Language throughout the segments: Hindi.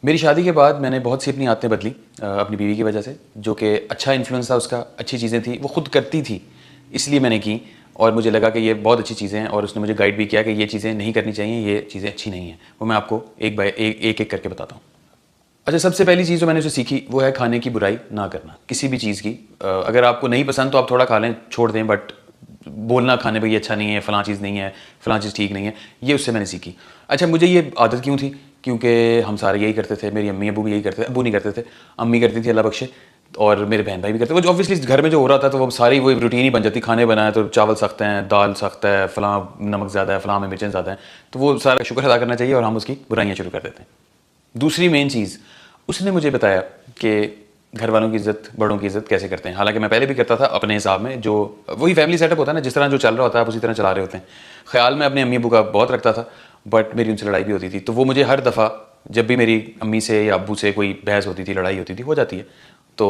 मेरी शादी के बाद मैंने बहुत सी अपनी आदतें बदली अपनी बीवी की वजह से, जो कि अच्छा इन्फ्लुएंस था उसका, अच्छी चीज़ें थी, वो खुद करती थी इसलिए मैंने की और मुझे लगा कि ये बहुत अच्छी चीज़ें हैं और उसने मुझे गाइड भी किया कि ये चीज़ें नहीं करनी चाहिए, ये चीज़ें अच्छी नहीं हैं। वो मैं आपको एक एक करके बताता हूँ। अच्छा, सबसे पहली चीज़ जो मैंने उसे सीखी वो है खाने की बुराई ना करना, किसी भी चीज़ की। अगर आपको नहीं पसंद तो आप थोड़ा खा लें, छोड़ दें, बट बोलना खाने पे ये अच्छा नहीं है, फ़लाँ चीज़ नहीं है, फ़लाँ चीज़ ठीक नहीं है, ये उससे मैंने सीखी। अच्छा, मुझे ये आदत क्यों थी? क्योंकि हम सारे यही करते थे, मेरी अम्मी अबू भी यही करते थे, अबू नहीं करते थे, अम्मी करती थी अल्लाह बख्शे, और मेरे बहन भाई भी करते थे। वो ऑब्वियसली घर में जो हो रहा था तो वो सारी वो रूटीन ही बन जाती, खाने बनाए तो चावल सख्त हैं, दाल सख्त है, फ़लाँ नमक ज़्यादा है, फ़लाँ में मिर्चें ज़्यादा हैं, तो वो सारा शुक्र अदा करना चाहिए और हम उसकी बुराइयाँ शुरू कर देते हैं। दूसरी मेन चीज़, उसने मुझे बताया कि घर वालों की इज़्ज़त, बड़ों की इज़्ज़त कैसे करते हैं। हालांकि मैं पहले भी करता था अपने हिसाब में, जो वही फैमिली सेटअप होता है ना, जिस तरह जो चल रहा होता है आप उसी तरह चला रहे होते हैं। ख्याल में अपने अम्मी अब्बू का बहुत रखता था, बट मेरी उनसे लड़ाई भी होती थी। तो वो मुझे हर दफ़ा जब भी मेरी अम्मी से या अब्बू से कोई बहस होती थी, लड़ाई होती थी, हो जाती है, तो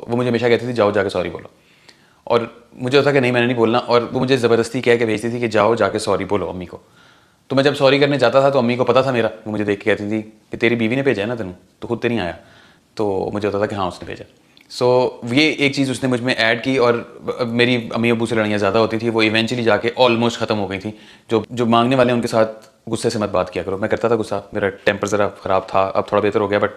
वो मुझे हमेशा कहती थी जाओ जाके सॉरी बोलो। और मुझे होता कि नहीं, मैंने नहीं बोलना, और वो मुझे ज़बरदस्ती कह के भेजती थी कि जाओ जाके सॉरी बोलो अम्मी को। तो मैं जब सॉरी करने जाता था तो अम्मी को पता था मेरा, वो मुझे देख के कहती थी कि तेरी बीवी ने भेजा है ना तेनू, तो खुद तो नहीं आया। तो मुझे होता था कि हाँ उसने भेजा। ये एक चीज़ उसने मुझ में ऐड की, और मेरी अम्मी अब्बू से लड़ाइयाँ ज़्यादा होती थी, वो इवेंचुअली जाके ऑलमोस्ट ख़त्म हो गई थी। जो मांगने वाले हैं उनके साथ गुस्से से मत बात किया करो। मैं करता था गुस्सा, मेरा टेम्पर ज़रा ख़राब था, अब थोड़ा बेहतर हो गया, बट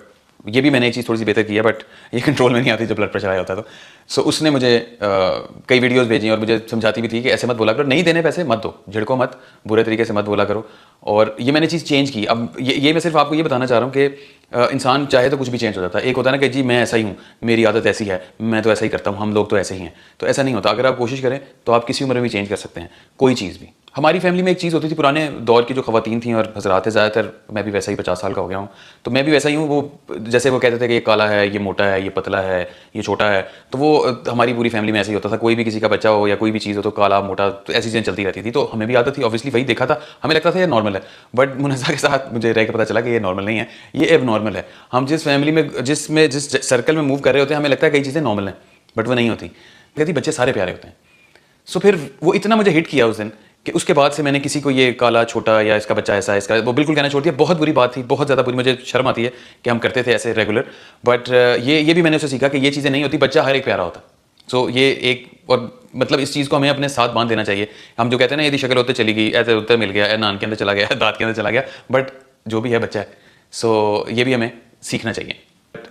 ये भी मैंने एक चीज़ थोड़ी सी बेहतर की है, बट ये कंट्रोल में नहीं आती जब ब्लड प्रेशर आया होता है तो। उसने मुझे कई वीडियोस भेजी और मुझे समझाती भी थी कि ऐसे मत बोला करो, नहीं देने पैसे मत दो, झिड़को मत, बुरे तरीके से मत बोला करो। और ये मैंने चीज़ चेंज की। अब ये मैं सिर्फ आपको ये बताना चाह रहा हूँ कि इंसान चाहे तो कुछ भी चेंज हो जाता है। एक होता है ना कि जी मैं ऐसा ही हूँ, मेरी आदत ऐसी है, मैं तो ऐसा ही करता हूँ, हम लोग तो ऐसे ही हैं, तो ऐसा नहीं होता। अगर आप कोशिश करें तो आप किसी उम्र में भी चेंज कर सकते हैं, कोई चीज़ भी। हमारी फैमिली में एक चीज़ होती थी, पुराने दौर की जो ख़वातीन थी और हज़रात थे ज़्यादातर, मैं भी वैसा ही 50 साल का हो गया हूँ, तो मैं भी वैसा ही हूँ। वो जैसे वो कहते थे कि ये काला है, ये मोटा है, ये पतला है, ये छोटा है, तो वो हमारी पूरी फैमिली में ऐसे ही होता था। कोई भी किसी का बच्चा हो या कोई भी चीज़ हो तो काला मोटा, तो ऐसी चीज़ें चलती रहती थी। तो हमें भी आदत थी, ऑब्वियसली वही देखा था, हमें लगता था ये नॉर्मल है, बट मुनाज़ा के साथ मुझे रह के पता चला कि ये नॉर्मल नहीं है, ये एब नॉर्मल है। हम जिस फैमिली में जिस सर्कल में मूव कर रहे होते हैं, हमें लगता है कई चीज़ें नॉर्मल हैं, बट वो नहीं होती। कहती बच्चे सारे प्यारे होते हैं। फिर वो इतना मुझे हिट किया उस दिन कि उसके बाद से मैंने किसी को ये काला छोटा या इसका बच्चा ऐसा, इसका वो बिल्कुल कहना छोड़ दिया। बहुत बुरी बात थी, बहुत ज़्यादा बुरी, मुझे शर्म आती है कि हम करते थे ऐसे रेगुलर, बट ये भी मैंने उससे सीखा कि ये चीज़ें नहीं होती, बच्चा हर एक प्यारा होता। ये एक, और मतलब इस चीज़ को हमें अपने साथ बांध देना चाहिए। हम जो कहते हैं ना, यदि शक्ल होते चली गई, ऐसे उत्तर मिल गया, नान के अंदर चला गया, दांत के अंदर चला गया, बट जो भी है बच्चा है। ये भी हमें सीखना चाहिए।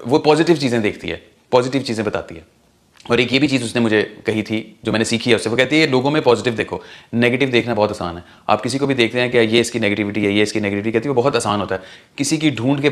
वो पॉजिटिव चीज़ें देखती है, पॉजिटिव चीज़ें बताती है। और एक ये भी चीज़ उसने मुझे कही थी जो मैंने सीखी है उससे, वो कहती है लोगों में पॉजिटिव देखो, नेगेटिव देखना बहुत आसान है। आप किसी को भी देखते हैं कि ये इसकी नेगेटिविटी है, ये इसकी नेगेटिविटी, कहती है वो बहुत आसान होता है। किसी की ढूंढ के